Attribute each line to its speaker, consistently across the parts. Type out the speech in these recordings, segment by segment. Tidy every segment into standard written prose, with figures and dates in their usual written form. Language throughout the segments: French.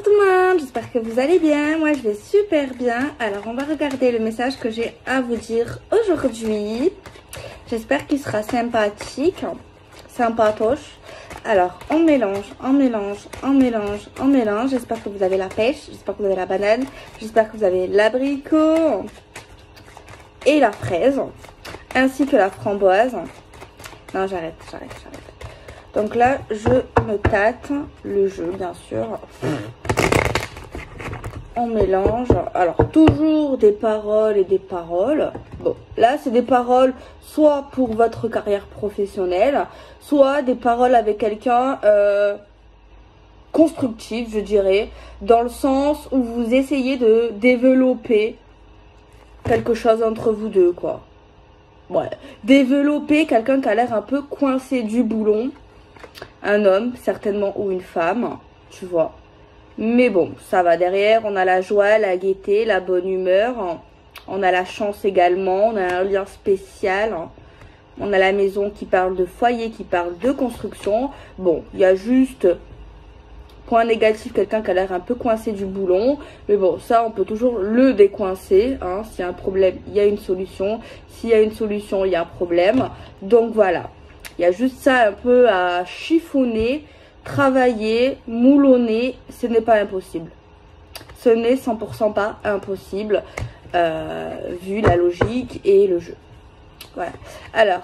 Speaker 1: Bonjour tout le monde, j'espère que vous allez bien, moi je vais super bien. Alors on va regarder le message que j'ai à vous dire aujourd'hui. J'espère qu'il sera sympathique, sympatoche. Alors on mélange, on mélange, on mélange, on mélange. J'espère que vous avez la pêche, j'espère que vous avez la banane, j'espère que vous avez l'abricot et la fraise, ainsi que la framboise. Non, j'arrête. Donc là, je me tâte le jeu, bien sûr. On mélange. Alors, toujours des paroles et des paroles. Bon, là, c'est des paroles soit pour votre carrière professionnelle, soit des paroles avec quelqu'un constructif, je dirais, dans le sens où vous essayez de développer quelque chose entre vous deux, quoi. Ouais, développer quelqu'un qui a l'air un peu coincé du boulon. Un homme, certainement, ou une femme, tu vois. Mais bon, ça va derrière. On a la joie, la gaieté, la bonne humeur. On a la chance également. On a un lien spécial. On a la maison qui parle de foyer, qui parle de construction. Bon, il y a juste point négatif, quelqu'un qui a l'air un peu coincé du boulon. Mais bon, ça, on peut toujours le décoincer. Hein. S'il y a un problème, il y a une solution. S'il y a une solution, il y a un problème. Donc voilà. Il y a juste ça un peu à chiffonner, travailler, moulonner. Ce n'est pas impossible. Ce n'est 100% pas impossible, vu la logique et le jeu. Voilà. Alors,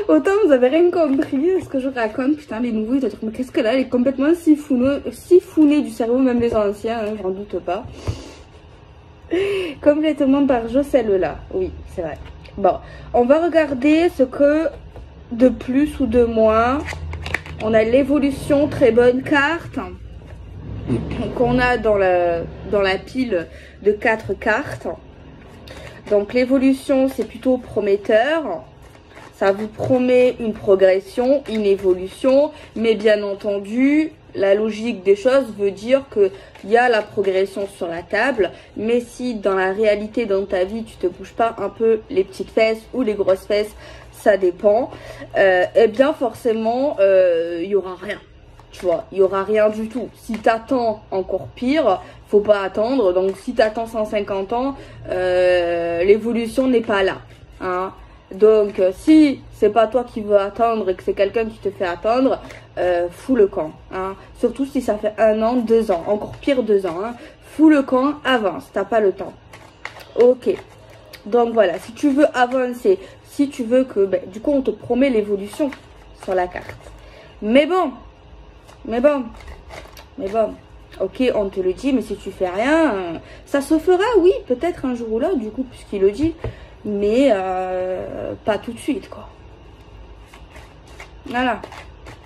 Speaker 1: autant vous avez rien compris ce que je raconte. Putain, les nouveaux, ils doivent dire, mais qu'est-ce que là, elle est complètement siphonnée du cerveau, même les anciens, hein, j'en doute pas. Complètement par jeu, celle-là. Oui, c'est vrai. Bon, on va regarder ce que de plus ou de moins. On a l'évolution, très bonne carte qu'on a dans la pile de 4 cartes. Donc l'évolution, c'est plutôt prometteur. Ça vous promet une progression, une évolution, mais bien entendu, la logique des choses veut dire qu'il y a la progression sur la table, mais si dans la réalité, dans ta vie, tu te bouges pas un peu les petites fesses ou les grosses fesses, ça dépend, eh bien forcément, il y aura rien, tu vois, il y aura rien du tout. Si t'attends, encore pire, faut pas attendre. Donc si t'attends 150 ans, l'évolution n'est pas là, hein. Donc si c'est pas toi qui veux attendre et que c'est quelqu'un qui te fait attendre, fous le camp, hein. Surtout si ça fait 1 an, 2 ans, encore pire 2 ans, hein. Fous le camp, avance, t'as pas le temps. Ok, donc voilà, si tu veux avancer, si tu veux que, ben, du coup on te promet l'évolution sur la carte. Mais bon, ok, on te le dit, mais si tu fais rien, ça se fera, oui, peut-être un jour ou là, du coup, puisqu'il le dit. Mais pas tout de suite, quoi. Voilà.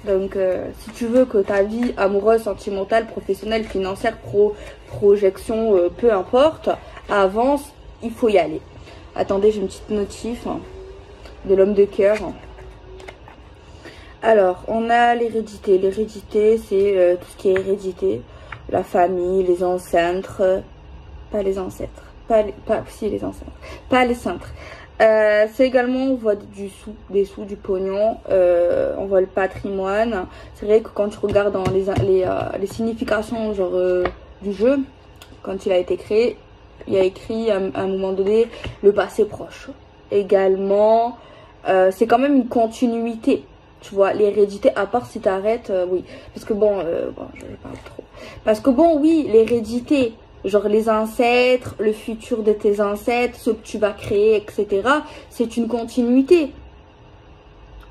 Speaker 1: Donc si tu veux que ta vie amoureuse, sentimentale, professionnelle, financière, projection, peu importe, avance, il faut y aller. Attendez, j'ai une petite notif de l'homme de cœur. Alors, on a l'hérédité. L'hérédité, c'est tout ce qui est hérédité. La famille, les ancêtres, pas les ancêtres. Si, les ancêtres, pas les cintres. C'est également, on voit des sous, du pognon, on voit le patrimoine. C'est vrai que quand tu regardes dans les significations genre du jeu, quand il a été créé, il y a écrit à un moment donné le passé proche. Également, c'est quand même une continuité. Tu vois, l'hérédité, à part si t'arrêtes, oui. Parce que bon, je parle trop. Parce que bon, oui, l'hérédité, genre les ancêtres, le futur de tes ancêtres, ce que tu vas créer, etc. C'est une continuité.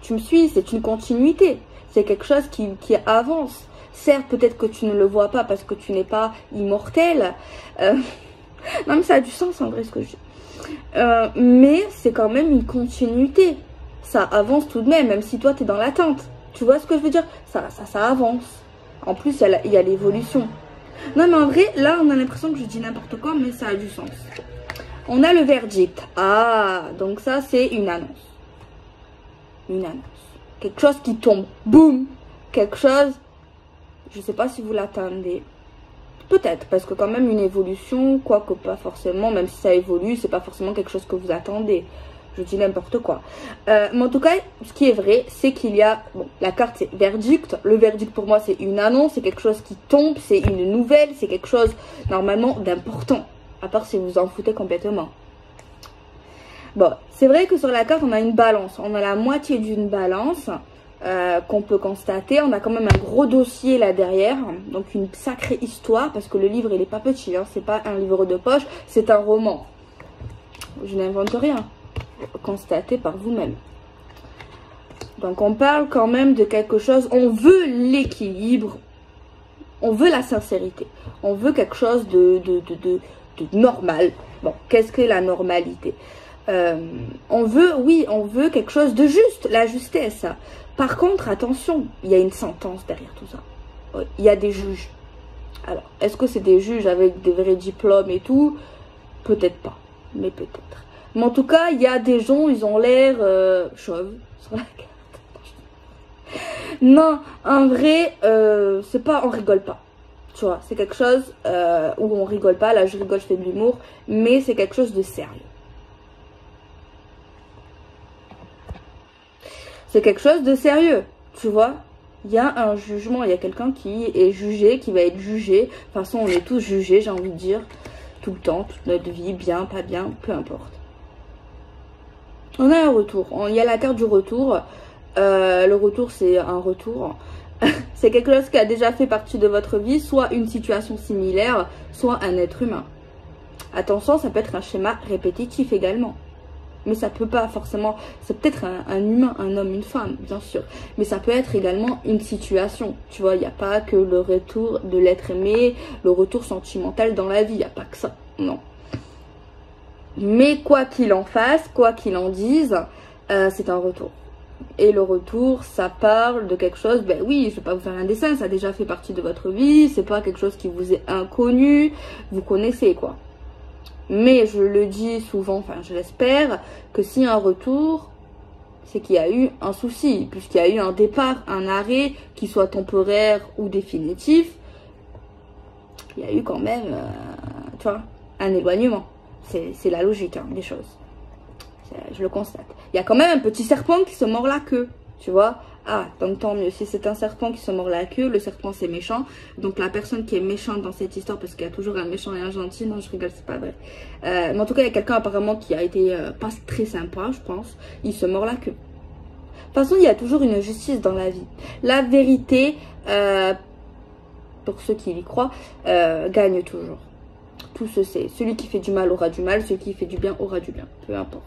Speaker 1: Tu me suis? C'est une continuité. C'est quelque chose qui avance. Certes, peut-être que tu ne le vois pas parce que tu n'es pas immortel. Non, mais ça a du sens en vrai ce que je dis. Mais c'est quand même une continuité. Ça avance tout de même, même si toi, tu es dans l'attente. Tu vois ce que je veux dire? Ça avance. En plus, il y a l'évolution. Non, mais en vrai, là, on a l'impression que je dis n'importe quoi, mais ça a du sens. On a le verdict. Ah, donc ça, c'est une annonce. Une annonce. Quelque chose qui tombe. Boum. Quelque chose, je sais pas si vous l'attendez. Peut-être, parce que quand même une évolution, quoique pas forcément, même si ça évolue, c'est pas forcément quelque chose que vous attendez. je dis n'importe quoi. Mais en tout cas, ce qui est vrai, c'est qu'il y a... Bon, la carte, c'est verdict. Le verdict, pour moi, c'est une annonce, c'est quelque chose qui tombe, c'est une nouvelle, c'est quelque chose, normalement, d'important. À part si vous vous en foutez complètement. Bon, c'est vrai que sur la carte, on a une balance. On a la moitié d'une balance qu'on peut constater. On a quand même un gros dossier là derrière. Donc, une sacrée histoire, parce que le livre, il n'est pas petit. Hein, c'est pas un livre de poche, c'est un roman. Je n'invente rien. Constatez par vous-même. Donc on parle quand même de quelque chose, on veut l'équilibre, on veut la sincérité, on veut quelque chose de normal. Bon, qu'est-ce que la normalité? On veut quelque chose de juste, la justesse. Par contre, attention, il y a une sentence derrière tout ça. Il y a des juges. Alors, est-ce que c'est des juges avec des vrais diplômes et tout? Peut-être pas, mais peut-être. Mais en tout cas, il y a des gens, ils ont l'air chauves sur la carte. Non, en vrai, c'est pas, on rigole pas. Tu vois, c'est quelque chose où on rigole pas. Là, je rigole, je fais de l'humour. Mais c'est quelque chose de sérieux. C'est quelque chose de sérieux, tu vois. Il y a un jugement, il y a quelqu'un qui est jugé, qui va être jugé. De toute façon, on est tous jugés, j'ai envie de dire. Tout le temps, toute notre vie, bien, pas bien, peu importe. On a un retour, il y a la carte du retour. Le retour, c'est un retour. C'est quelque chose qui a déjà fait partie de votre vie, soit une situation similaire, soit un être humain. Attention, ça peut être un schéma répétitif également. Mais ça peut pas forcément... C'est peut-être un humain, un homme, une femme, bien sûr. Mais ça peut être également une situation. Tu vois, il n'y a pas que le retour de l'être aimé, le retour sentimental dans la vie. Il n'y a pas que ça, non. Mais quoi qu'il en fasse, quoi qu'il en dise, c'est un retour. Et le retour, ça parle de quelque chose, ben oui, je vais pas vous faire un dessin, ça a déjà fait partie de votre vie, c'est pas quelque chose qui vous est inconnu, vous connaissez quoi. Mais je le dis souvent, enfin je l'espère, que s'il y a un retour, c'est qu'il y a eu un souci, puisqu'il y a eu un départ, un arrêt, qu'il soit temporaire ou définitif, il y a eu quand même, tu vois, un éloignement. C'est la logique hein, des choses. Je le constate. Il y a quand même un petit serpent qui se mord la queue, tu vois. Ah, donc tant mieux. Si c'est un serpent qui se mord la queue, le serpent c'est méchant. Donc la personne qui est méchante dans cette histoire, parce qu'il y a toujours un méchant et un gentil, non je rigole, c'est pas vrai. Mais en tout cas, il y a quelqu'un apparemment qui a été pas très sympa, je pense. Il se mord la queue. De toute façon, il y a toujours une justice dans la vie. La vérité, pour ceux qui y croient, gagne toujours. Tout se sait. Celui qui fait du mal aura du mal, celui qui fait du bien aura du bien. Peu importe.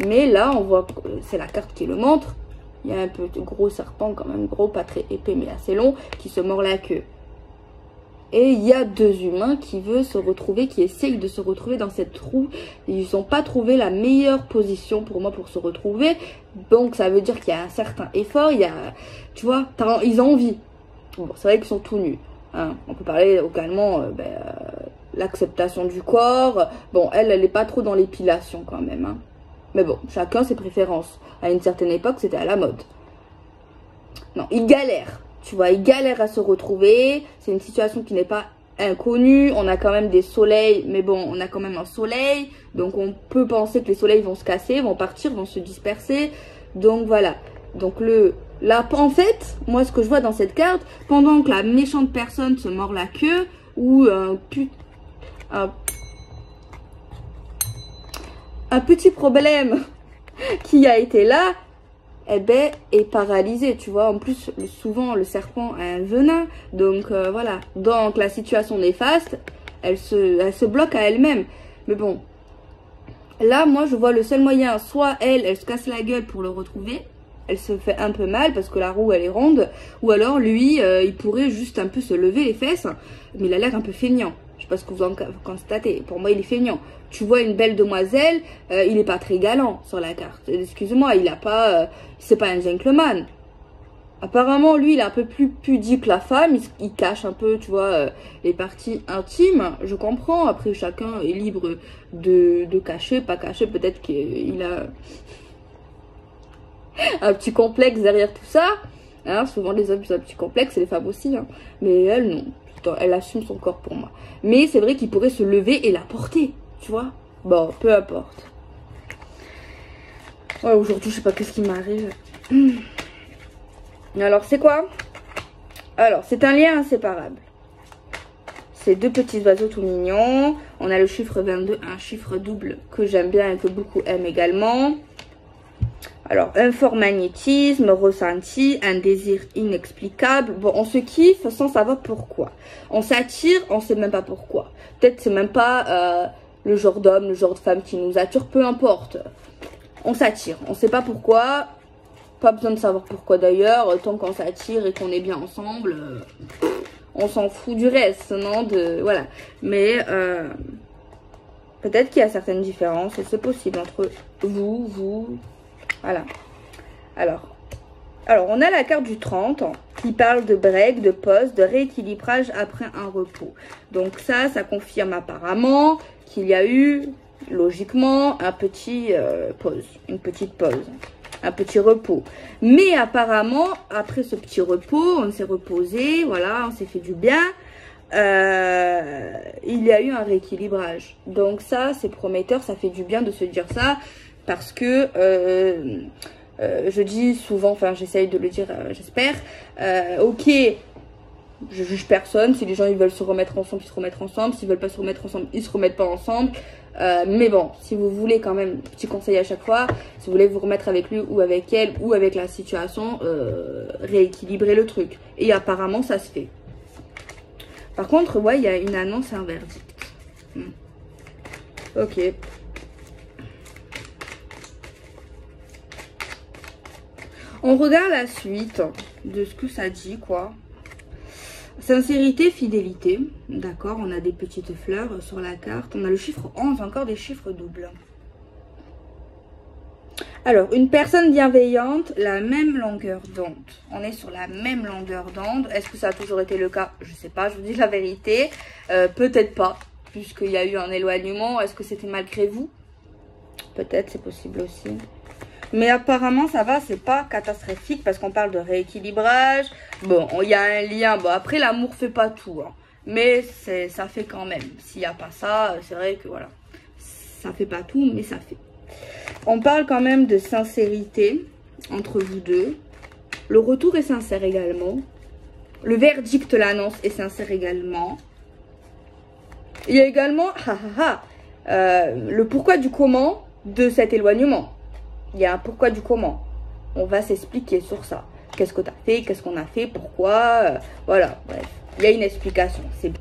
Speaker 1: Mais là, on voit, c'est la carte qui le montre. Il y a un peu de gros serpent, quand même gros, pas très épais, mais assez long, qui se mord la queue. Et il y a deux humains qui veulent se retrouver, qui essayent de se retrouver dans cette roue. Ils n'ont pas trouvé la meilleure position pour moi pour se retrouver. Donc, ça veut dire qu'il y a un certain effort. Il y a, tu vois, ils ont envie. Bon, c'est vrai qu'ils sont tout nus. Hein. On peut parler également l'acceptation du corps. Bon, elle n'est pas trop dans l'épilation quand même. Hein. Mais bon, chacun ses préférences. À une certaine époque, c'était à la mode. Non, ils galèrent. Tu vois, ils galèrent à se retrouver. C'est une situation qui n'est pas inconnue. On a quand même des soleils. Mais bon, on a quand même un soleil. Donc, on peut penser que les soleils vont se casser, vont partir, vont se disperser. Donc, voilà. Donc, là, en fait, moi, ce que je vois dans cette carte, pendant que la méchante personne se mord la queue, ou un petit problème qui a été là, eh ben, est paralysé, tu vois. En plus, souvent, le serpent a un venin. Donc, voilà. Donc, la situation néfaste, elle se bloque à elle-même. Mais bon, là, moi, je vois le seul moyen. Soit elle se casse la gueule pour le retrouver. Elle se fait un peu mal parce que la roue, elle est ronde. Ou alors, lui, il pourrait juste un peu se lever les fesses. Mais il a l'air un peu feignant. Je sais pas ce que vous en constatez. Pour moi, il est feignant. Tu vois une belle demoiselle, il est pas très galant sur la carte. Excuse-moi, il a pas, c'est pas un gentleman. Apparemment, lui, il est un peu plus pudique que la femme. Il cache un peu, tu vois, les parties intimes. Je comprends. Après, chacun est libre de cacher, pas cacher. Peut-être qu'il a un petit complexe derrière tout ça. Hein, souvent, les hommes ont un petit complexe, et les femmes aussi. Hein. Mais elle, non. Elle assume son corps pour moi. Mais c'est vrai qu'il pourrait se lever et la porter. Tu vois. Bon, peu importe. Ouais, aujourd'hui, je sais pas qu'est-ce qui m'arrive. Alors, c'est quoi? Alors, c'est un lien inséparable. C'est deux petits oiseaux tout mignons. On a le chiffre 22, un chiffre double que j'aime bien et que beaucoup aiment également. Alors, un fort magnétisme ressenti, un désir inexplicable. Bon, on se kiffe sans savoir pourquoi. On s'attire, on sait même pas pourquoi. Peut-être c'est même pas le genre d'homme, le genre de femme qui nous attire, peu importe. On s'attire, on sait pas pourquoi. Pas besoin de savoir pourquoi d'ailleurs. Tant qu'on s'attire et qu'on est bien ensemble, on s'en fout du reste, non? Voilà. Mais peut-être qu'il y a certaines différences et c'est possible entre vous. Voilà. Alors, on a la carte du 30 qui parle de break, de pause, de rééquilibrage après un repos. Donc ça confirme apparemment qu'il y a eu, logiquement, un petit une petite pause, un petit repos. Mais apparemment, après ce petit repos, on s'est reposé, voilà, on s'est fait du bien. Il y a eu un rééquilibrage. Donc ça, c'est prometteur, ça fait du bien de se dire ça. Parce que je dis souvent, enfin j'essaye de le dire, j'espère, ok, je juge personne, si les gens ils veulent se remettre ensemble, ils se remettent ensemble, s'ils veulent pas se remettre ensemble, ils se remettent pas ensemble, mais bon, si vous voulez quand même, petit conseil à chaque fois, si vous voulez vous remettre avec lui ou avec elle ou avec la situation, rééquilibrer le truc, et apparemment ça se fait. Par contre, ouais, il y a une annonce et un verdict. Ok. On regarde la suite de ce que ça dit, quoi. Sincérité, fidélité. D'accord, on a des petites fleurs sur la carte. On a le chiffre 11, encore des chiffres doubles. Alors, une personne bienveillante, la même longueur d'onde. On est sur la même longueur d'onde. Est-ce que ça a toujours été le cas? Je sais pas, je vous dis la vérité. Peut-être pas, puisqu'il y a eu un éloignement. Est-ce que c'était malgré vous? Peut-être, c'est possible aussi. Mais apparemment, ça va, c'est pas catastrophique parce qu'on parle de rééquilibrage. Bon, il y a un lien. Bon, après, l'amour fait pas tout. Hein. Mais ça fait quand même. S'il n'y a pas ça, c'est vrai que voilà. Ça fait pas tout, mais ça fait. On parle quand même de sincérité entre vous deux. Le retour est sincère également. Le verdict, l'annonce est sincère également. Il y a également le pourquoi du comment de cet éloignement. Il y a un pourquoi du comment. On va s'expliquer sur ça. Qu'est-ce que tu as fait? Qu'est-ce qu'on a fait? Pourquoi? Voilà, bref. Il y a une explication. C'est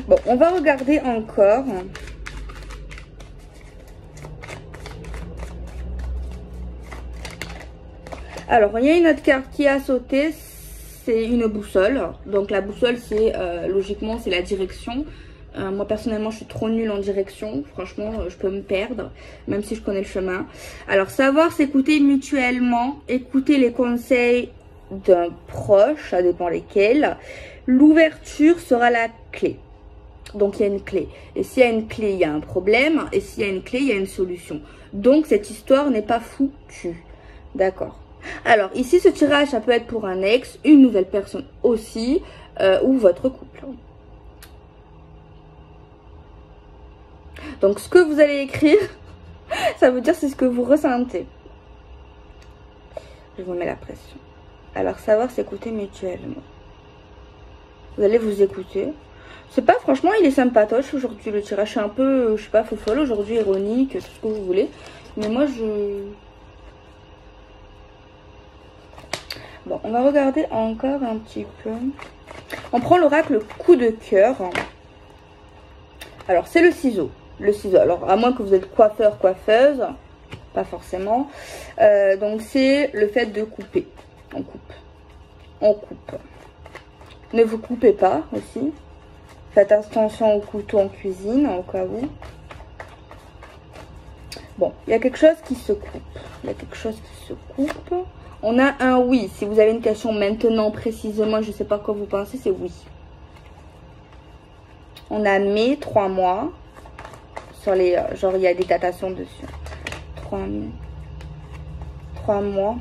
Speaker 1: bon, on va regarder encore. Alors, il y a une autre carte qui a sauté. C'est une boussole. Donc, la boussole, c'est logiquement, c'est la direction. Moi personnellement je suis trop nulle en direction, franchement je peux me perdre même si je connais le chemin. Alors savoir s'écouter mutuellement, écouter les conseils d'un proche, ça dépend lesquels. L'ouverture sera la clé. Donc il y a une clé, et s'il y a une clé il y a un problème, et s'il y a une clé il y a une solution. Donc cette histoire n'est pas foutue, d'accord. Alors ici ce tirage ça peut être pour un ex, une nouvelle personne aussi, ou votre couple. Donc, ce que vous allez écrire, ça veut dire c'est ce que vous ressentez. Je vous mets la pression. Alors, savoir s'écouter mutuellement. Vous allez vous écouter. C'est pas, franchement, il est sympatoche aujourd'hui, le tirage. Je suis un peu, je sais pas, fofolle aujourd'hui, ironique, tout ce que vous voulez. Mais moi, Bon, on va regarder encore un petit peu. On prend l'oracle coup de cœur. Alors, c'est le ciseau. Le ciseau, alors à moins que vous êtes coiffeur, coiffeuse, pas forcément. Donc c'est le fait de couper. On coupe. Ne vous coupez pas aussi. Faites attention au couteau en cuisine au cas où. Bon, il y a quelque chose qui se coupe. On a un oui. Si vous avez une question maintenant précisément, je ne sais pas quoi vous pensez, c'est oui. On a mai, 3 mois. Sur les, genre, il y a des datations dessus. 3 mois.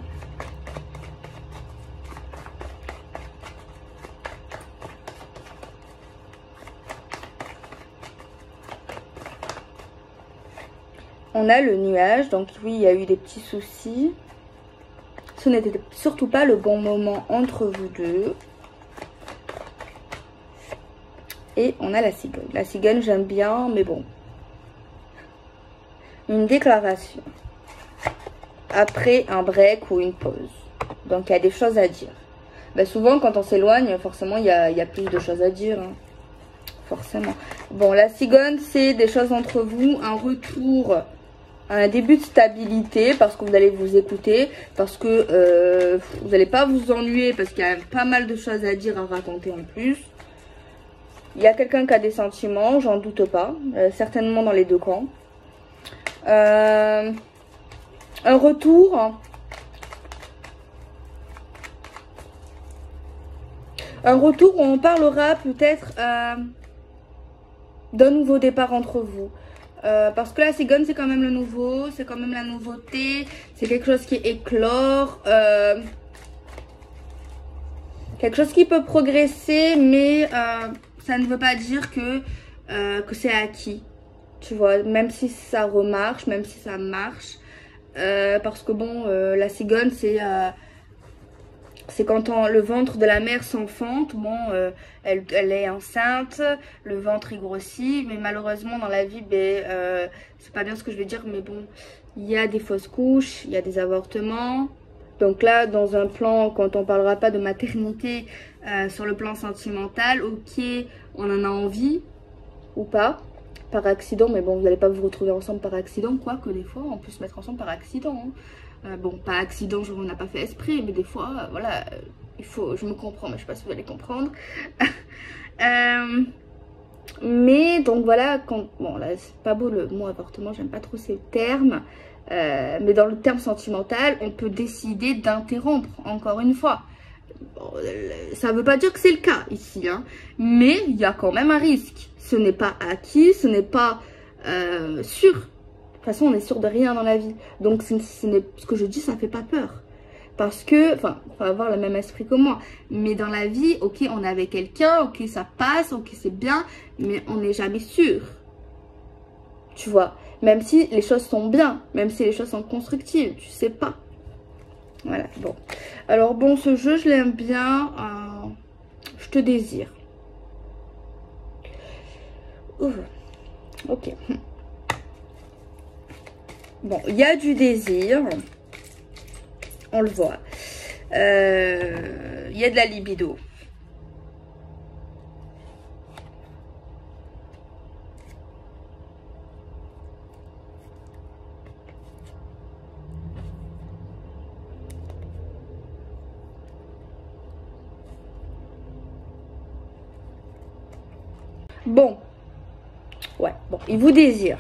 Speaker 1: on a le nuage. Donc oui, il y a eu des petits soucis. Ce n'était surtout pas le bon moment entre vous deux. Et on a la cigogne. La cigogne, j'aime bien, mais bon. Une déclaration. Après un break ou une pause. Donc, il y a des choses à dire. Ben, souvent, quand on s'éloigne, forcément, il y a plus de choses à dire. Hein. Forcément. Bon, la cigogne, c'est des choses entre vous. Un retour, un début de stabilité. Parce que vous allez vous écouter. Parce que vous n'allez pas vous ennuyer. Parce qu'il y a pas mal de choses à dire, à raconter en plus. Il y a quelqu'un qui a des sentiments, j'en doute pas. Certainement dans les deux camps. Un retour. Un retour où on parlera peut-être d'un nouveau départ entre vous. Parce que la cigogne, c'est quand même le nouveau. C'est quand même la nouveauté. C'est quelque chose qui éclore. Quelque chose qui peut progresser, mais ça ne veut pas dire que c'est acquis. Tu vois, même si ça remarche, même si ça marche. Parce que bon, la cigogne, c'est quand le ventre de la mère s'enfante. Bon, elle est enceinte, le ventre est grossi. Mais malheureusement, dans la vie, c'est pas bien ce que je vais dire. Mais bon, il y a des fausses couches, il y a des avortements. Donc là, dans un plan, quand on parlera pas de maternité, sur le plan sentimental, ok, on en a envie ou pas, par accident, mais bon, vous n'allez pas vous retrouver ensemble par accident, quoique des fois, on peut se mettre ensemble par accident. Hein. Bon, pas accident, genre on n'a pas fait esprit, mais des fois, voilà, il faut, je me comprends, mais je sais pas si vous allez comprendre. Mais donc voilà, bon là, c'est pas beau le mot avortement, j'aime pas trop ces termes. Mais dans le terme sentimental, on peut décider d'interrompre, encore une fois. Bon, ça ne veut pas dire que c'est le cas ici, hein, mais il y a quand même un risque. Ce n'est pas acquis, ce n'est pas sûr. De toute façon, on n'est sûr de rien dans la vie. Donc, ce que je dis, ça ne fait pas peur. Parce que, enfin, il faut avoir le même esprit que moi. Mais dans la vie, ok, on est avec quelqu'un, ok, ça passe, ok, c'est bien, mais on n'est jamais sûr. Tu vois, même si les choses sont bien, même si les choses sont constructives, tu sais pas. Voilà, bon. Alors bon, ce jeu, je l'aime bien. Je te désire. Ouh. Ok. Bon, il y a du désir. On le voit. Il y a de la libido. Bon. Ouais, bon, il vous désire.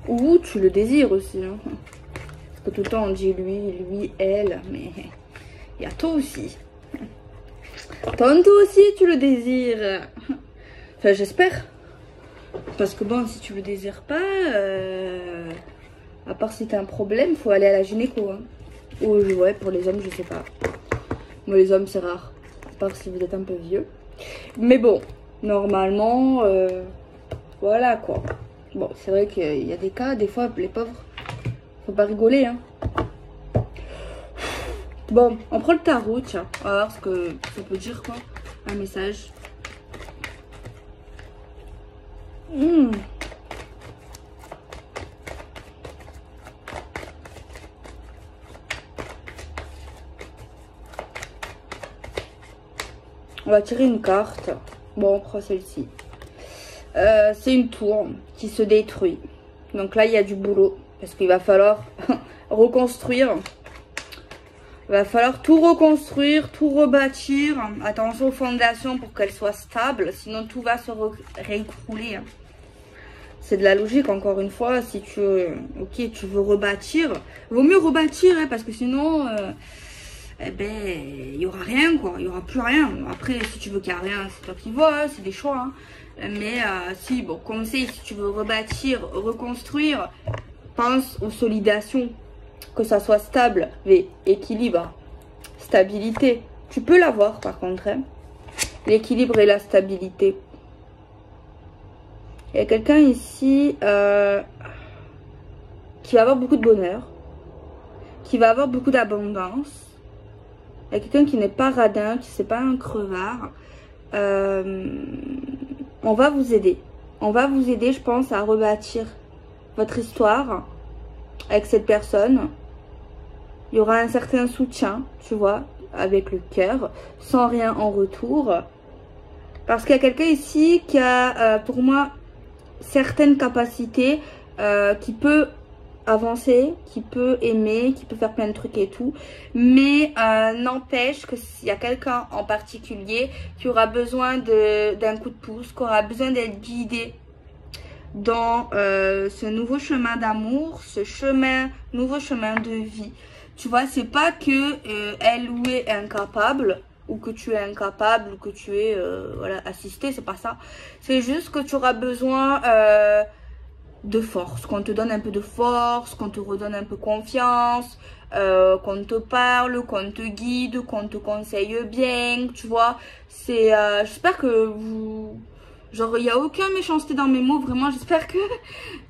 Speaker 1: Ou tu le désires aussi. Hein. Parce que tout le temps on dit lui, elle. Mais il y a toi aussi. Toi aussi tu le désires. Enfin, j'espère. Parce que bon, si tu le désires pas, à part si t'as un problème, faut aller à la gynéco. Hein. Ou ouais, pour les hommes, je sais pas. Moi, les hommes, c'est rare. À part si vous êtes un peu vieux. Mais bon, normalement, voilà quoi. Bon, c'est vrai qu'il y a des cas, des fois, les pauvres, faut pas rigoler, hein. Bon, on prend le tarot, tiens. On va voir ce que ça peut dire, quoi. Un message. On va tirer une carte. Bon, on prend celle-ci. C'est une tour qui se détruit. Donc là, il y a du boulot. Parce qu'il va falloir reconstruire. Il va falloir tout reconstruire, tout rebâtir. Attention aux fondations pour qu'elles soient stables. Sinon, tout va se réécrouler. C'est de la logique, encore une fois. Si tu veux rebâtir, vaut mieux rebâtir. Hein, parce que sinon... eh ben, il n'y aura rien, quoi. Il n'y aura plus rien. Après, si tu veux qu'il n'y a rien, c'est toi qui vois, hein, c'est des choix. Hein. Mais si, bon, conseil, si tu veux rebâtir, reconstruire, pense aux solidations. Que ça soit stable, mais équilibre, stabilité. Tu peux l'avoir, par contre. Hein. L'équilibre et la stabilité. Il y a quelqu'un ici qui va avoir beaucoup de bonheur, qui va avoir beaucoup d'abondance. Il y a quelqu'un qui n'est pas radin, qui n'est pas un crevard. On va vous aider. On va vous aider, je pense, à rebâtir votre histoire avec cette personne. Il y aura un certain soutien, tu vois, avec le cœur, sans rien en retour. Parce qu'il y a quelqu'un ici qui a, pour moi, certaines capacités, qui peut avancer, qui peut aimer, qui peut faire plein de trucs et tout. Mais n'empêche que s'il y a quelqu'un en particulier qui aura besoin d'un coup de pouce, qui aura besoin d'être guidé dans ce nouveau chemin d'amour, nouveau chemin de vie. Tu vois, c'est pas que elle ou est incapable, ou que tu es incapable, ou que tu es voilà, assisté, c'est pas ça. C'est juste que tu auras besoin de force, qu'on te donne un peu de force, qu'on te redonne un peu confiance, qu'on te parle, qu'on te guide, qu'on te conseille bien, tu vois. C'est, j'espère que vous... Genre, il n'y a aucune méchanceté dans mes mots, vraiment, j'espère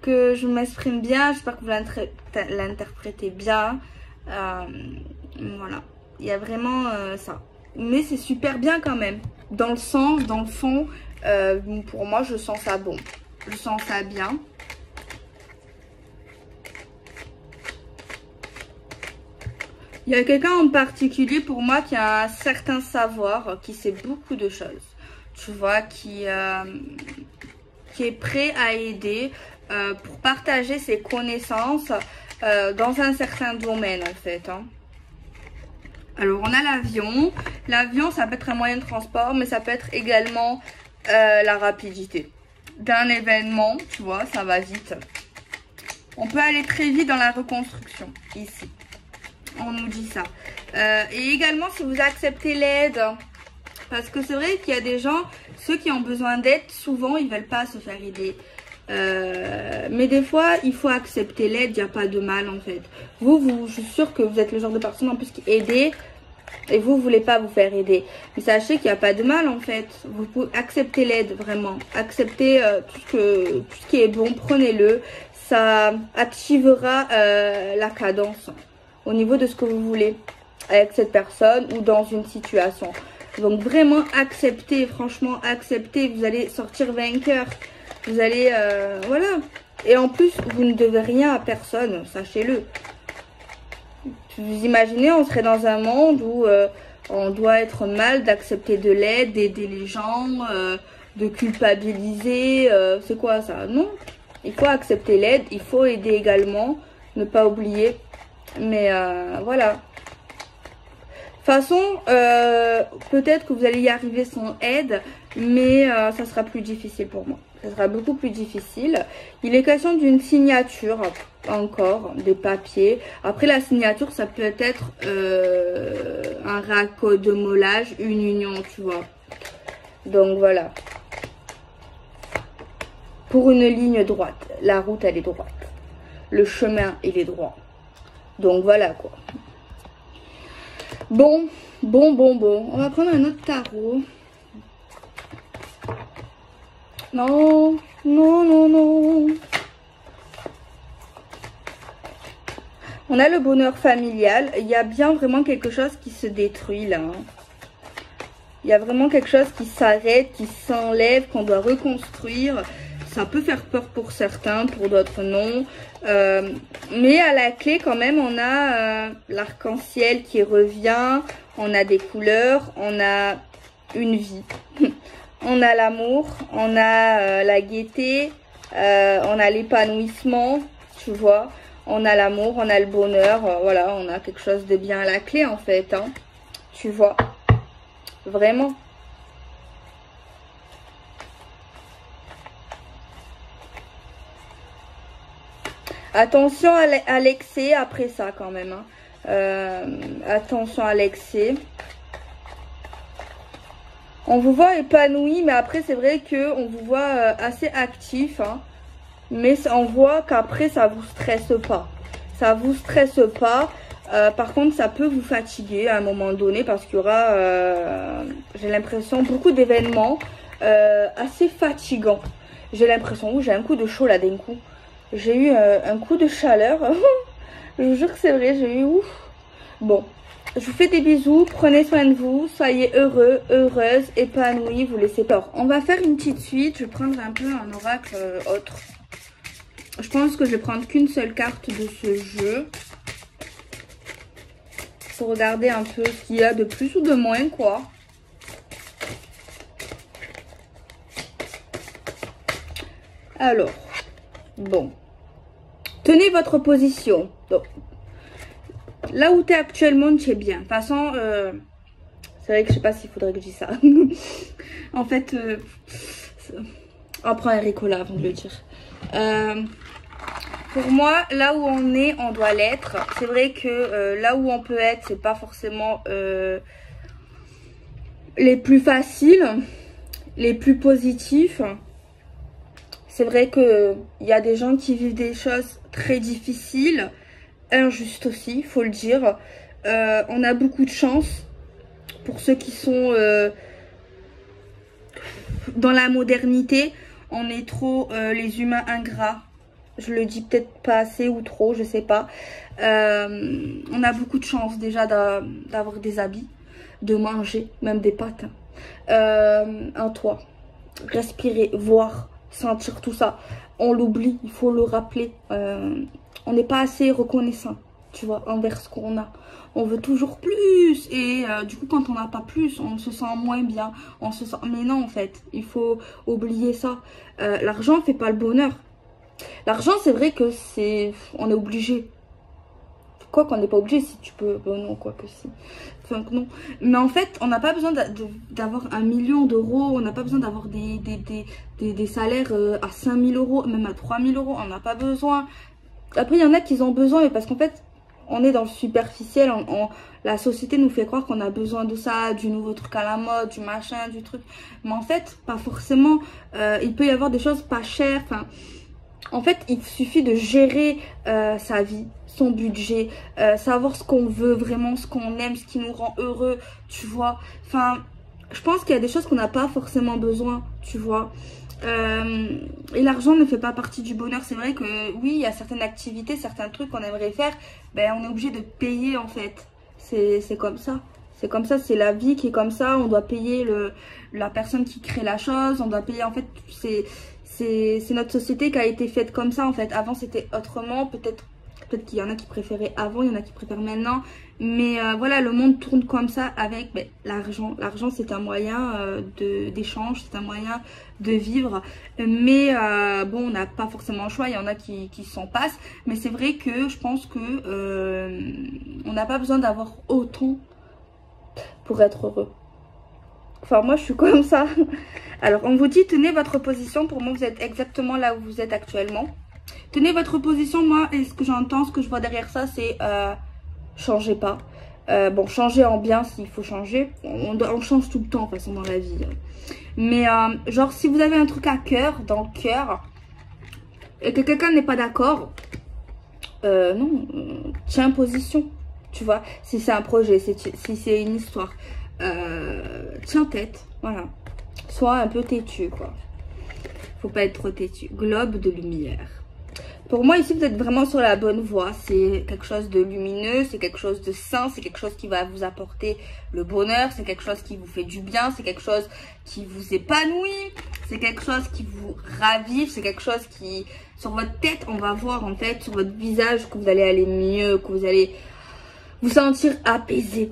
Speaker 1: que je m'exprime bien, j'espère que vous l'interprétez bien. Voilà, il y a vraiment ça. Mais c'est super bien quand même. Dans le sens, dans le fond, pour moi, je sens ça bon. Je sens ça bien. Il y a quelqu'un en particulier pour moi qui a un certain savoir, qui sait beaucoup de choses. Tu vois, qui est prêt à aider pour partager ses connaissances dans un certain domaine en fait. Hein. Alors on a l'avion. L'avion ça peut être un moyen de transport mais ça peut être également la rapidité d'un événement. Tu vois, ça va vite. On peut aller très vite dans la reconstruction ici. On nous dit ça. Et également si vous acceptez l'aide. Parce que c'est vrai qu'il y a des gens, ceux qui ont besoin d'aide, souvent ils veulent pas se faire aider. Mais des fois, il faut accepter l'aide, il n'y a pas de mal en fait. Je suis sûre que vous êtes le genre de personne en plus qui aide et vous ne voulez pas vous faire aider. Mais sachez qu'il n'y a pas de mal en fait. Vous pouvez accepter l'aide vraiment. Acceptez tout ce qui est bon, prenez-le. Ça activera la cadence au niveau de ce que vous voulez avec cette personne ou dans une situation. Donc vraiment acceptez, franchement acceptez, vous allez sortir vainqueur, vous allez, voilà. Et en plus, vous ne devez rien à personne, sachez-le. Vous imaginez, on serait dans un monde où on doit être mal d'accepter de l'aide, d'aider les gens, de culpabiliser, c'est quoi ça? Non, il faut accepter l'aide, il faut aider également, ne pas oublier, mais voilà. De toute façon, peut-être que vous allez y arriver sans aide, mais ça sera plus difficile pour moi. Ça sera beaucoup plus difficile. Il est question d'une signature, encore, des papiers. Après, la signature, ça peut être un raccordemolage, une union, tu vois. Donc, voilà. Pour une ligne droite. La route, elle est droite. Le chemin, il est droit. Donc, voilà, quoi. Bon. On va prendre un autre tarot. Non. On a le bonheur familial. Il y a bien vraiment quelque chose qui se détruit là. Hein. Il y a vraiment quelque chose qui s'arrête, qui s'enlève, qu'on doit reconstruire. Ça peut faire peur pour certains, pour d'autres non. Mais à la clé quand même, on a l'arc-en-ciel qui revient. On a des couleurs, on a une vie. On a l'amour, on a la gaieté, on a l'épanouissement, tu vois. On a l'amour, on a le bonheur, voilà, on a quelque chose de bien à la clé en fait, hein, tu vois. Vraiment. Attention à l'excès après ça quand même. Hein. Attention à l'excès. On vous voit épanoui, mais après c'est vrai qu'on vous voit assez actif. Hein. Mais on voit qu'après ça vous stresse pas. Ça vous stresse pas. Par contre ça peut vous fatiguer à un moment donné parce qu'il y aura, j'ai l'impression, beaucoup d'événements assez fatigants. J'ai l'impression, j'ai un coup de chaud là d'un coup. J'ai eu un coup de chaleur. Je vous jure que c'est vrai, j'ai eu ouf. Bon, je vous fais des bisous, prenez soin de vous, soyez heureux, heureuses, épanouis, vous laissez pas. Alors, on va faire une petite suite, je vais prendre un peu un oracle autre. Je pense que je vais prendre qu'une seule carte de ce jeu. Pour regarder un peu ce qu'il y a de plus ou de moins, quoi. Alors, bon. Tenez votre position. Donc, là où tu es actuellement, tu es bien. De toute façon, c'est vrai que je sais pas s'il faudrait que je dise ça. En fait, on prend un Ricola avant de le dire. Pour moi, là où on est, on doit l'être. C'est vrai que là où on peut être, c'est pas forcément les plus faciles, les plus positifs. C'est vrai que il y a des gens qui vivent des choses très difficiles, injustes aussi, faut le dire. On a beaucoup de chance pour ceux qui sont dans la modernité. On est trop les humains ingrats. Je le dis peut-être pas assez ou trop, je sais pas. On a beaucoup de chance déjà d'avoir des habits, de manger, même des pâtes. Un toit, respirer, voir, sentir tout ça. On l'oublie, il faut le rappeler. On n'est pas assez reconnaissant, tu vois, envers ce qu'on a. On veut toujours plus et du coup quand on n'a pas plus, on se sent moins bien. On se sent... Mais non en fait, il faut oublier ça. L'argent fait pas le bonheur. L'argent, c'est vrai que c'est... On est obligé. Quoi qu'on n'est pas obligé, si tu peux... Bon, non, quoi que si. Enfin, non. Mais en fait, on n'a pas besoin d'avoir 1 million d'euros. On n'a pas besoin d'avoir des salaires à 5 000 euros, même à 3 000 euros. On n'a pas besoin. Après, il y en a qui ont besoin, mais parce qu'en fait, on est dans le superficiel. La société nous fait croire qu'on a besoin de ça, du nouveau truc à la mode, du machin, du truc. Mais en fait, pas forcément. Il peut y avoir des choses pas chères. Enfin... En fait, il suffit de gérer sa vie, son budget, savoir ce qu'on veut vraiment, ce qu'on aime, ce qui nous rend heureux, tu vois. Enfin, je pense qu'il y a des choses qu'on n'a pas forcément besoin, tu vois. Et l'argent ne fait pas partie du bonheur. C'est vrai que oui, il y a certaines activités, certains trucs qu'on aimerait faire, ben on est obligé de payer en fait. C'est comme ça. C'est comme ça, c'est la vie qui est comme ça. On doit payer la personne qui crée la chose, on doit payer en fait, c'est notre société qui a été faite comme ça en fait. Avant c'était autrement, peut-être qu'il y en a qui préféraient avant, il y en a qui préfèrent maintenant. Mais voilà, le monde tourne comme ça avec l'argent. L'argent c'est un moyen d'échange, c'est un moyen de vivre. Mais bon, on n'a pas forcément le choix, il y en a qui s'en passent. Mais c'est vrai que je pense que on n'a pas besoin d'avoir autant pour être heureux. Enfin moi je suis comme ça. Alors on vous dit tenez votre position. Pour moi vous êtes exactement là où vous êtes actuellement. Tenez votre position. Moi et ce que j'entends, ce que je vois derrière ça c'est changez pas. Bon, changer en bien s'il faut changer. On change tout le temps de toute façon dans la vie. Mais genre si vous avez un truc à cœur, dans le cœur, et que quelqu'un n'est pas d'accord, non, tiens position. Tu vois, si c'est un projet, si c'est une histoire, tiens tête, voilà. Sois un peu têtu, quoi. Faut pas être trop têtu. Globe de lumière. Pour moi, ici, vous êtes vraiment sur la bonne voie. C'est quelque chose de lumineux, c'est quelque chose de sain, c'est quelque chose qui va vous apporter le bonheur, c'est quelque chose qui vous fait du bien, c'est quelque chose qui vous épanouit, c'est quelque chose qui vous ravive, c'est quelque chose qui, sur votre tête, on va voir en fait, sur votre visage, que vous allez aller mieux, que vous allez vous sentir apaisé,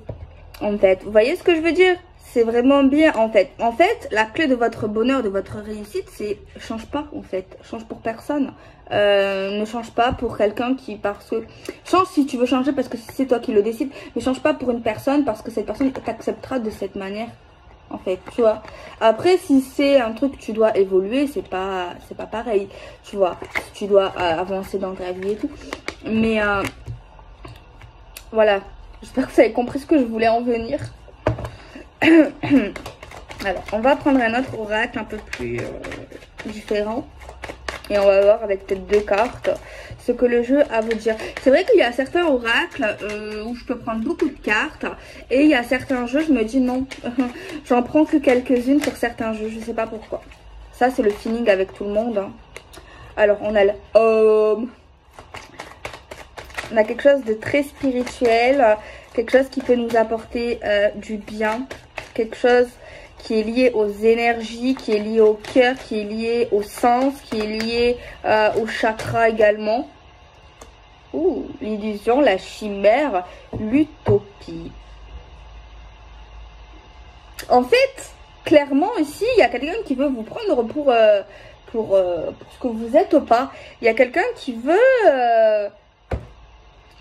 Speaker 1: en fait. Vous voyez ce que je veux dire? C'est vraiment bien, en fait. En fait, la clé de votre bonheur, de votre réussite, c'est change pas, en fait. Change pour personne. Ne change pas pour quelqu'un qui, parce que... Change si tu veux changer parce que c'est toi qui le décides. Mais change pas pour une personne parce que cette personne t'acceptera de cette manière, en fait, tu vois. Après, si c'est un truc que tu dois évoluer, c'est pas pareil, tu vois. Tu dois avancer dans ta vie et tout. Mais... voilà, j'espère que vous avez compris ce que je voulais en venir. Alors, on va prendre un autre oracle un peu plus différent. Et on va voir avec peut-être 2 cartes ce que le jeu a à vous dire. C'est vrai qu'il y a certains oracles où je peux prendre beaucoup de cartes. Et il y a certains jeux, je me dis non, j'en prends que quelques-unes sur certains jeux. Je sais pas pourquoi. Ça, c'est le feeling avec tout le monde. Hein. Alors, on a le homme. On a quelque chose de très spirituel. Quelque chose qui peut nous apporter du bien. Quelque chose qui est lié aux énergies, qui est lié au cœur, qui est lié au sens, qui est lié au chakra également. Ouh, l'illusion, la chimère, l'utopie. En fait, clairement ici, il y a quelqu'un qui veut vous prendre pour ce que vous êtes ou pas. Il y a quelqu'un qui veut...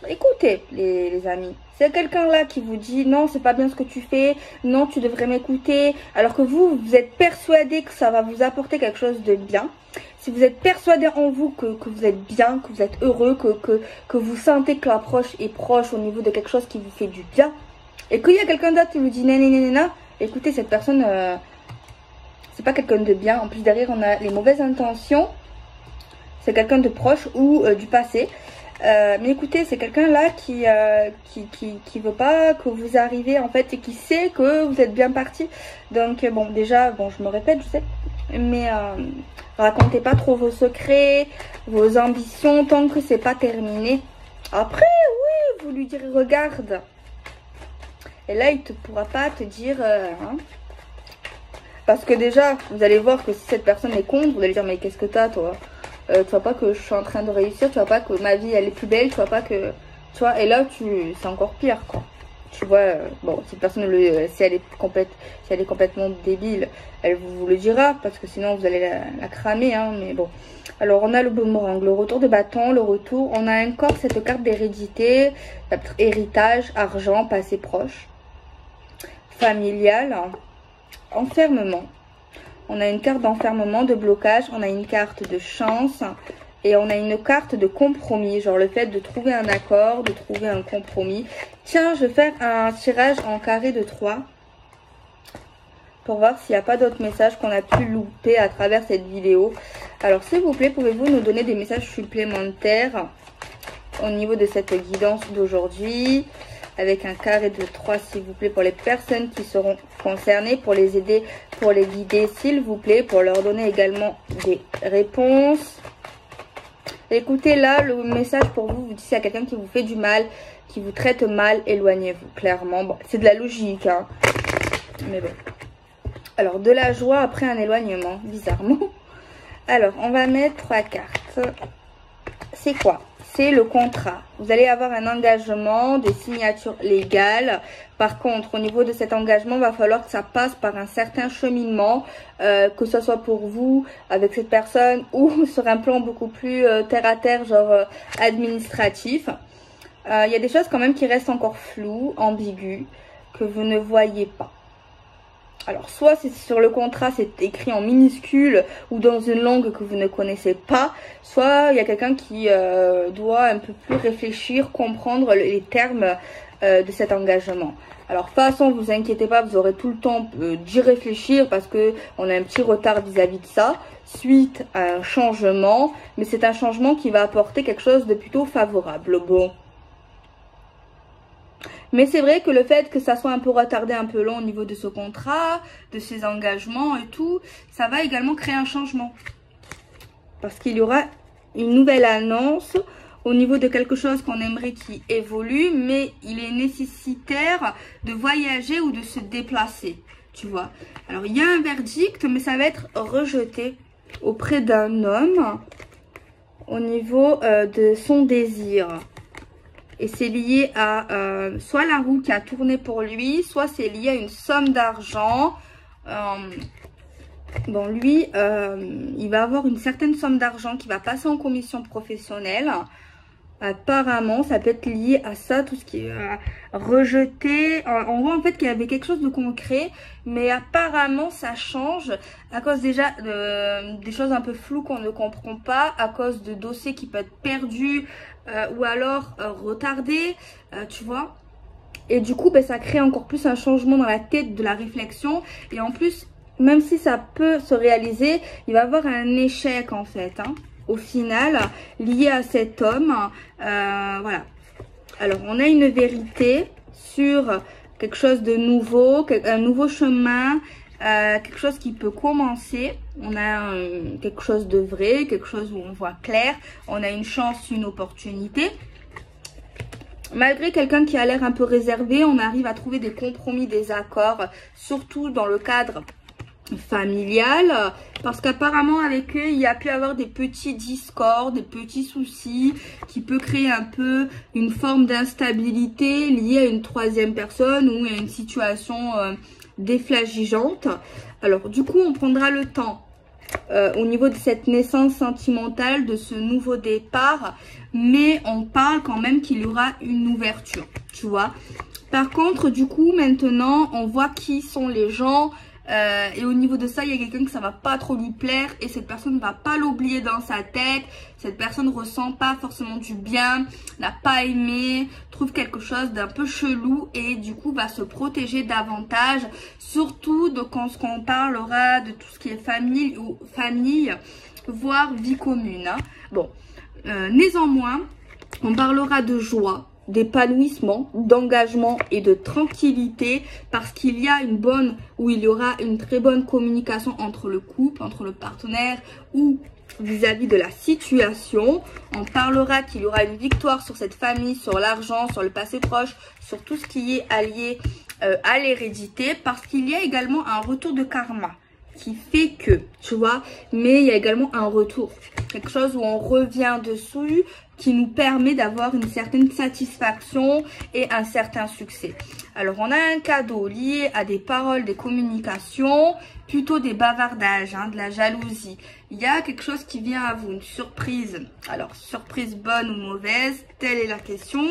Speaker 1: Écoutez, les amis. C'est quelqu'un là qui vous dit non, c'est pas bien ce que tu fais, non, tu devrais m'écouter. Alors que vous êtes persuadé que ça va vous apporter quelque chose de bien. Si vous êtes persuadé en vous que vous êtes bien, que vous êtes heureux, que vous sentez que l'approche est proche au niveau de quelque chose qui vous fait du bien. Et qu'il y a quelqu'un d'autre qui vous dit nanana, écoutez, cette personne, c'est pas quelqu'un de bien. En plus, derrière, on a les mauvaises intentions. C'est quelqu'un de proche ou du passé. Mais écoutez, c'est quelqu'un là qui veut pas que vous arriviez en fait et qui sait que vous êtes bien parti. Donc bon, déjà, bon, je me répète, je sais, mais racontez pas trop vos secrets, vos ambitions tant que c'est pas terminé. Après, oui, vous lui direz regarde. Et là, il ne pourra pas te dire... hein. Parce que déjà, vous allez voir que si cette personne est contre, vous allez dire, mais qu'est-ce que t'as, toi? Tu vois pas que je suis en train de réussir, tu vois pas que ma vie, elle est plus belle, tu vois pas que... Tu vois, et là, c'est encore pire, quoi. Tu vois, bon, cette personne, si elle est complètement débile, elle vous le dira, parce que sinon, vous allez la cramer, hein, mais bon. Alors, on a le boomerang, le retour de bâton, le retour. On a encore cette carte d'hérédité, héritage, argent, passé proche. Familial, enfermement. On a une carte d'enfermement, de blocage, on a une carte de chance et on a une carte de compromis, genre le fait de trouver un accord, de trouver un compromis. Tiens, je vais faire un tirage en carré de 3 pour voir s'il n'y a pas d'autres messages qu'on a pu louper à travers cette vidéo. Alors s'il vous plaît, pouvez-vous nous donner des messages supplémentaires au niveau de cette guidance d'aujourd'hui? Avec un carré de 3, s'il vous plaît, pour les personnes qui seront concernées, pour les aider, pour les guider, s'il vous plaît, pour leur donner également des réponses. Écoutez, là, le message pour vous, vous dites à quelqu'un qui vous fait du mal, qui vous traite mal, éloignez-vous, clairement. Bon, c'est de la logique, hein. Mais bon. Alors, de la joie après un éloignement, bizarrement. Alors, on va mettre 3 cartes. C'est quoi? C'est le contrat. Vous allez avoir un engagement, des signatures légales. Par contre, au niveau de cet engagement, il va falloir que ça passe par un certain cheminement, que ce soit pour vous, avec cette personne, ou sur un plan beaucoup plus terre à terre, genre administratif. Il y a des choses quand même qui restent encore floues, ambiguës, que vous ne voyez pas. Alors, soit c'est sur le contrat, c'est écrit en minuscule ou dans une langue que vous ne connaissez pas. Soit il y a quelqu'un qui doit un peu plus réfléchir, comprendre les termes de cet engagement. Alors, de toute façon, vous inquiétez pas, vous aurez tout le temps d'y réfléchir parce que on a un petit retard vis-à-vis de ça, suite à un changement. Mais c'est un changement qui va apporter quelque chose de plutôt favorable. Bon. Mais c'est vrai que le fait que ça soit un peu retardé, un peu long au niveau de ce contrat, de ces engagements et tout, ça va également créer un changement. Parce qu'il y aura une nouvelle annonce au niveau de quelque chose qu'on aimerait qui évolue, mais il est nécessaire de voyager ou de se déplacer, tu vois. Alors, il y a un verdict, mais ça va être rejeté auprès d'un homme au niveau de son désir. Et c'est lié à soit la roue qui a tourné pour lui, soit c'est lié à une somme d'argent. Bon, lui, il va avoir une certaine somme d'argent qui va passer en commission professionnelle. Apparemment, ça peut être lié à ça, tout ce qui est rejeté. On voit en fait qu'il y avait quelque chose de concret, mais apparemment ça change à cause déjà des choses un peu floues qu'on ne comprend pas, à cause de dossiers qui peuvent être perdus ou alors retardés, tu vois. Et du coup, ben, ça crée encore plus un changement dans la tête de la réflexion. Et en plus, même si ça peut se réaliser, il va y avoir un échec en fait, hein. Au final, lié à cet homme, voilà. Alors, on a une vérité sur quelque chose de nouveau, un nouveau chemin, quelque chose qui peut commencer. On a quelque chose de vrai, quelque chose où on voit clair. On a une chance, une opportunité. Malgré quelqu'un qui a l'air un peu réservé, on arrive à trouver des compromis, des accords, surtout dans le cadre familial, parce qu'apparemment avec eux il y a pu avoir des petits discords, des petits soucis qui peut créer un peu une forme d'instabilité liée à une troisième personne ou à une situation déflagigeante. Alors du coup on prendra le temps au niveau de cette naissance sentimentale, de ce nouveau départ, mais on parle quand même qu'il y aura une ouverture, tu vois. Par contre du coup maintenant on voit qui sont les gens. Et au niveau de ça, il y a quelqu'un que ça va pas trop lui plaire et cette personne ne va pas l'oublier dans sa tête. Cette personne ressent pas forcément du bien, n'a pas aimé, trouve quelque chose d'un peu chelou et du coup va se protéger davantage. Surtout de quand on parlera de tout ce qui est famille ou famille, voire vie commune. Hein. Bon, néanmoins, on parlera de joie, d'épanouissement, d'engagement et de tranquillité parce qu'il y a une bonne ou il y aura une très bonne communication entre le couple, entre le partenaire ou vis-à-vis de la situation. On parlera qu'il y aura une victoire sur cette famille, sur l'argent, sur le passé proche, sur tout ce qui est allié à l'hérédité parce qu'il y a également un retour de karma qui fait que, tu vois, mais il y a également un retour, quelque chose où on revient dessus, qui nous permet d'avoir une certaine satisfaction et un certain succès. Alors, on a un cadeau lié à des paroles, des communications, plutôt des bavardages, hein, de la jalousie. Il y a quelque chose qui vient à vous, une surprise. Alors, surprise bonne ou mauvaise, telle est la question.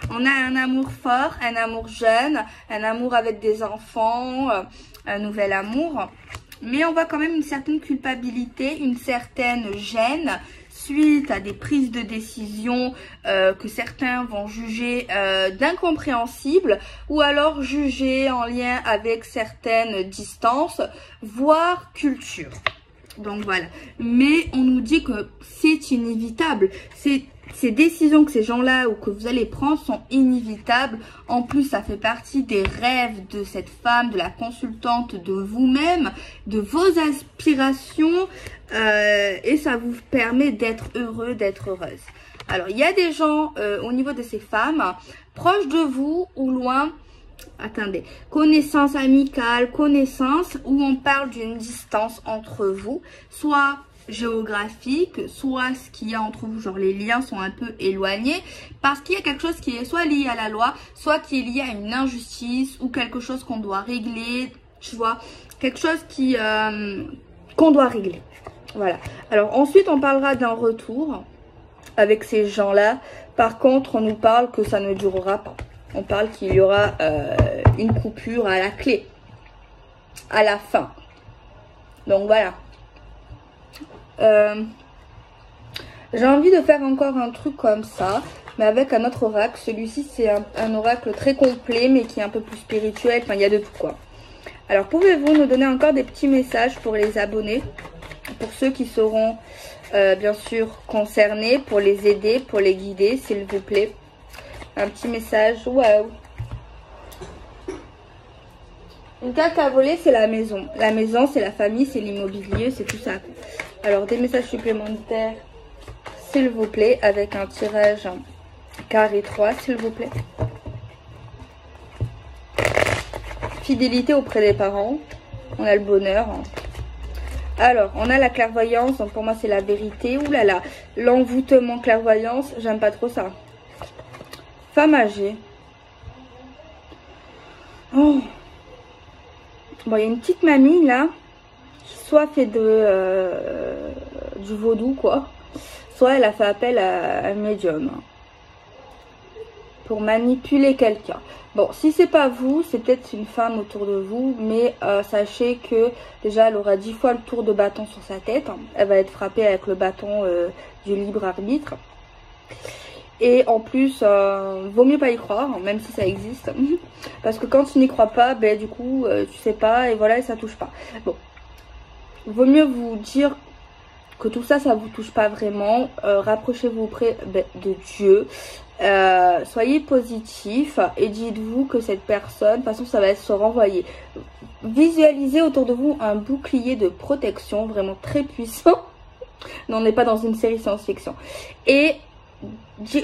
Speaker 1: On a un amour fort, un amour jeune, un amour avec des enfants, un nouvel amour. Mais on voit quand même une certaine culpabilité, une certaine gêne suite à des prises de décision que certains vont juger d'incompréhensibles ou alors juger en lien avec certaines distances, voire culture. Donc voilà. Mais on nous dit que c'est inévitable. Ces décisions que ces gens-là ou que vous allez prendre sont inévitables. En plus, ça fait partie des rêves de cette femme, de la consultante, de vous-même, de vos aspirations et ça vous permet d'être heureux, d'être heureuse. Alors, il y a des gens au niveau de ces femmes, proches de vous ou loin. Attendez, connaissance amicale, connaissance où on parle d'une distance entre vous, soit géographique, soit ce qu'il y a entre vous, genre les liens sont un peu éloignés parce qu'il y a quelque chose qui est soit lié à la loi, soit qui est lié à une injustice ou quelque chose qu'on doit régler, tu vois, quelque chose qui qu'on doit régler. Voilà. Alors ensuite on parlera d'un retour avec ces gens-là. Par contre on nous parle que ça ne durera pas. On parle qu'il y aura une coupure à la clé, à la fin. Donc voilà. J'ai envie de faire encore un truc comme ça, mais avec un autre oracle. Celui-ci, c'est un oracle très complet, mais qui est un peu plus spirituel. Enfin, il y a de tout, quoi. Alors, pouvez-vous nous donner encore des petits messages pour les abonnés, pour ceux qui seront, bien sûr, concernés, pour les aider, pour les guider, s'il vous plaît. Un petit message. Waouh! Une carte à voler, c'est la maison. La maison, c'est la famille, c'est l'immobilier, c'est tout ça. Alors, des messages supplémentaires, s'il vous plaît, avec un tirage carré 3, s'il vous plaît. Fidélité auprès des parents. On a le bonheur. Alors, on a la clairvoyance. Donc, pour moi, c'est la vérité. Ouh là là. L'envoûtement, clairvoyance. J'aime pas trop ça. Femme âgée. Oh. Bon, il y a une petite mamie, là. Qui soit fait du vaudou, quoi. Soit elle a fait appel à un médium. Pour manipuler quelqu'un. Bon, si c'est pas vous, c'est peut-être une femme autour de vous, mais sachez que déjà elle aura 10 fois le tour de bâton sur sa tête. Elle va être frappée avec le bâton du libre arbitre. Et en plus, vaut mieux pas y croire, même si ça existe. Parce que quand tu n'y crois pas, ben du coup, tu sais pas, et voilà, et ça touche pas. Bon, vaut mieux vous dire que tout ça, ça vous touche pas vraiment. Rapprochez-vous auprès de Dieu. Soyez positif et dites-vous que cette personne, de toute façon, ça va se renvoyer. visualisez autour de vous un bouclier de protection vraiment très puissant. Non, on n'est pas dans une série science-fiction. Et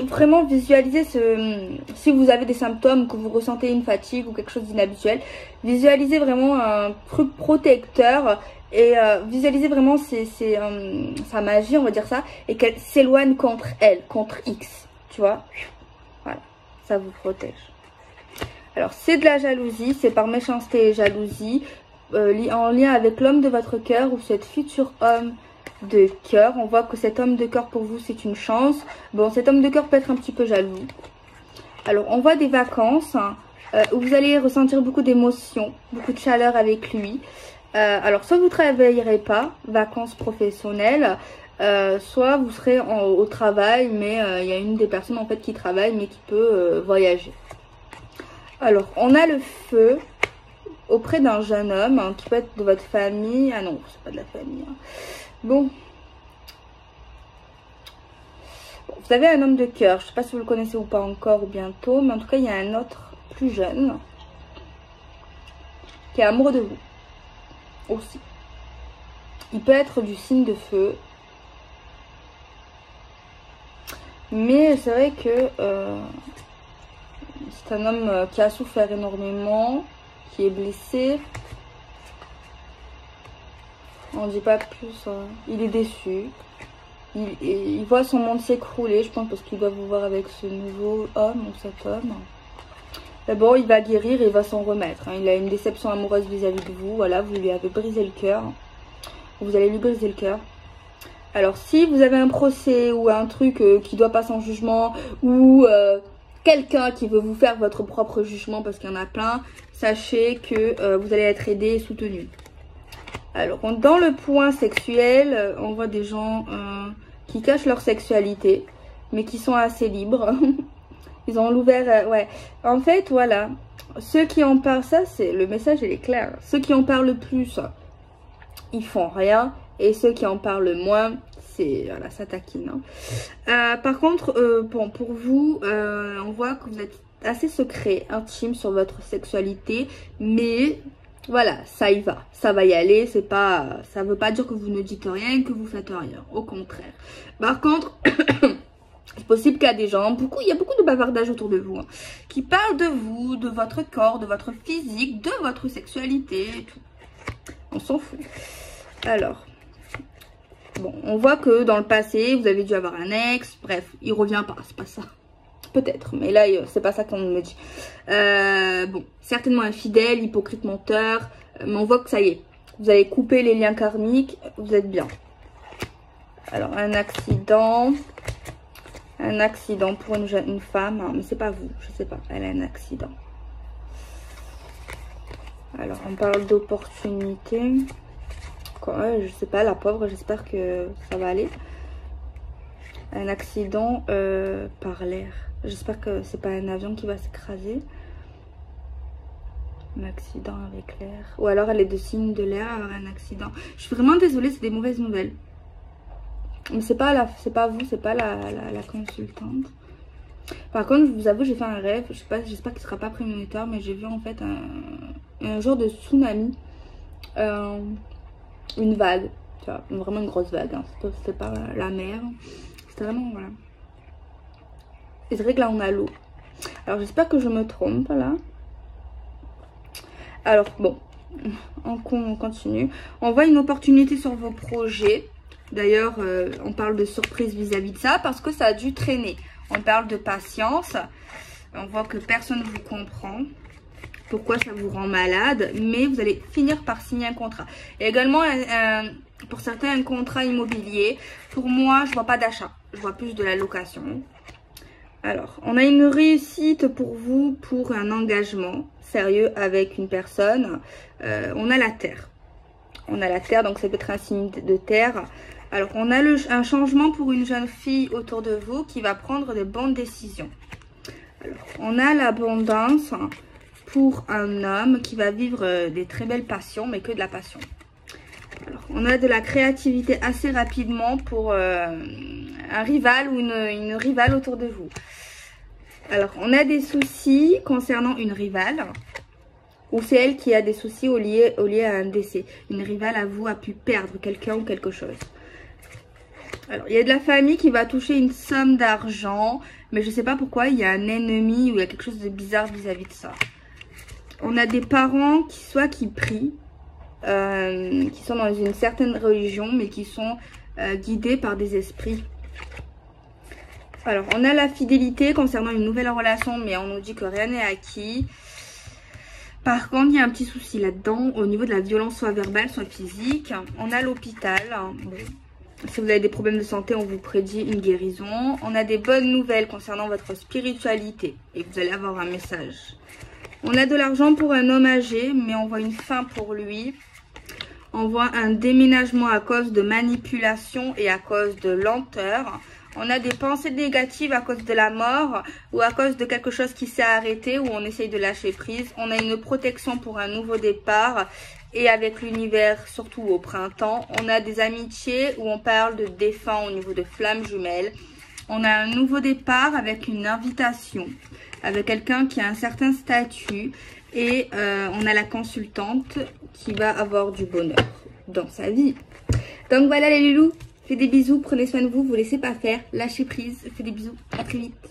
Speaker 1: vraiment visualisez si vous avez des symptômes, que vous ressentez une fatigue ou quelque chose d'inhabituel, visualisez vraiment un truc protecteur et visualisez vraiment sa magie, on va dire ça, et qu'elle s'éloigne contre elle, contre X, tu vois. Voilà, ça vous protège. Alors c'est de la jalousie, c'est par méchanceté et jalousie, en lien avec l'homme de votre cœur ou cet futur homme de cœur. On voit que cet homme de cœur pour vous c'est une chance. Bon, cet homme de cœur peut être un petit peu jaloux. Alors on voit des vacances où vous allez ressentir beaucoup d'émotions, beaucoup de chaleur avec lui. Alors soit vous ne travaillerez pas, vacances professionnelles, soit vous serez au travail, mais il y a une des personnes en fait qui travaille mais qui peut voyager. Alors on a le feu auprès d'un jeune homme hein, qui peut être de votre famille. Ah non, c'est pas de la famille. Hein. Bon, vous avez un homme de cœur. Je ne sais pas si vous le connaissez ou pas encore ou bientôt, mais en tout cas, il y a un autre plus jeune qui est amoureux de vous aussi. Il peut être du signe de feu. Mais c'est vrai que c'est un homme qui a souffert énormément, qui est blessé. On ne dit pas plus, il est déçu. Il voit son monde s'écrouler, je pense, parce qu'il doit vous voir avec ce nouveau homme ou cet homme. D'abord, il va guérir et il va s'en remettre. Hein. Il a une déception amoureuse vis-à-vis de vous. Voilà, vous lui avez brisé le cœur. Vous allez lui briser le cœur. Alors, si vous avez un procès ou un truc qui doit passer en jugement, ou quelqu'un qui veut vous faire votre propre jugement, parce qu'il y en a plein, sachez que vous allez être aidé et soutenu. Alors, dans le point sexuel, on voit des gens qui cachent leur sexualité, mais qui sont assez libres. Ils ont l'ouvert, ouais. En fait, voilà, ceux qui en parlent, ça, c'est le message, il est clair. Ceux qui en parlent le plus, ils font rien. Et ceux qui en parlent le moins, c'est, voilà, ça taquine. Hein. Par contre, bon, pour vous, on voit que vous êtes assez secret, intime sur votre sexualité, mais... Voilà, ça y va, ça va y aller, c'est pas, ça veut pas dire que vous ne dites rien, que vous faites rien, au contraire. Par contre, c'est possible qu'il y a des gens, il y a beaucoup de bavardage autour de vous, hein, qui parlent de vous, de votre corps, de votre physique, de votre sexualité, et tout. On s'en fout. Alors, bon, on voit que dans le passé, vous avez dû avoir un ex, bref, il revient pas, c'est pas ça. Peut-être, mais là, c'est pas ça qu'on me dit. Bon, certainement infidèle, hypocrite, menteur. Mais on voit que ça y est. Vous avez coupé les liens karmiques. Vous êtes bien. Alors, un accident. Un accident pour une femme. Hein, mais c'est pas vous. Je sais pas. Elle a un accident. Alors, on parle d'opportunité. Je sais pas, la pauvre. J'espère que ça va aller. Un accident par l'air. J'espère que c'est pas un avion qui va s'écraser. Un accident avec l'air. Ou alors elle est de signe de l'air, alors un accident. Je suis vraiment désolée, c'est des mauvaises nouvelles. Mais c'est pas vous, c'est pas la consultante. Par contre, je vous avoue, j'ai fait un rêve. Je sais pas, j'espère qu'il sera pas prémonitoire, mais j'ai vu en fait un genre de tsunami. Une vague. Tu vois, vraiment une grosse vague. Hein. C'était pas la mer. C'était vraiment, voilà. Et c'est vrai que là, on a l'eau. Alors, j'espère que je me trompe, là. Alors, bon. On continue. On voit une opportunité sur vos projets. D'ailleurs, on parle de surprise vis-à-vis de ça parce que ça a dû traîner. On parle de patience. On voit que personne ne vous comprend. Pourquoi ça vous rend malade. Mais vous allez finir par signer un contrat. Et également, pour certains, un contrat immobilier. Pour moi, je vois pas d'achat. Je vois plus de la location. Alors, on a une réussite pour vous pour un engagement sérieux avec une personne. On a la terre. On a la terre, donc ça peut être un signe de terre. Alors, on a un changement pour une jeune fille autour de vous qui va prendre de bonnes décisions. Alors, on a l'abondance pour un homme qui va vivre des très belles passions, mais que de la passion. Alors, on a de la créativité assez rapidement pour un rival ou une rivale autour de vous. Alors, on a des soucis concernant une rivale. Ou c'est elle qui a des soucis liés à un décès. Une rivale à vous a pu perdre quelqu'un ou quelque chose. Alors, il y a de la famille qui va toucher une somme d'argent. Mais je ne sais pas pourquoi, il y a un ennemi ou il y a quelque chose de bizarre vis-à-vis de ça. On a des parents qui prient. Qui sont dans une certaine religion. Mais qui sont guidés par des esprits. Alors, on a la fidélité concernant une nouvelle relation. Mais on nous dit que rien n'est acquis. Par contre, il y a un petit souci là-dedans au niveau de la violence, soit verbale, soit physique. On a l'hôpital. Bon. Si vous avez des problèmes de santé, on vous prédit une guérison. On a des bonnes nouvelles concernant votre spiritualité. Et vous allez avoir un message. On a de l'argent pour un homme âgé, mais on voit une fin pour lui. On voit un déménagement à cause de manipulation et à cause de lenteur. On a des pensées négatives à cause de la mort ou à cause de quelque chose qui s'est arrêté ou on essaye de lâcher prise. On a une protection pour un nouveau départ et avec l'univers, surtout au printemps. On a des amitiés où on parle de défunt au niveau de flammes jumelles. On a un nouveau départ avec une invitation, avec quelqu'un qui a un certain statut et on a la consultante qui va avoir du bonheur dans sa vie. Donc voilà les loulous. Faites des bisous, prenez soin de vous, vous laissez pas faire, lâchez prise, faites des bisous, à très vite.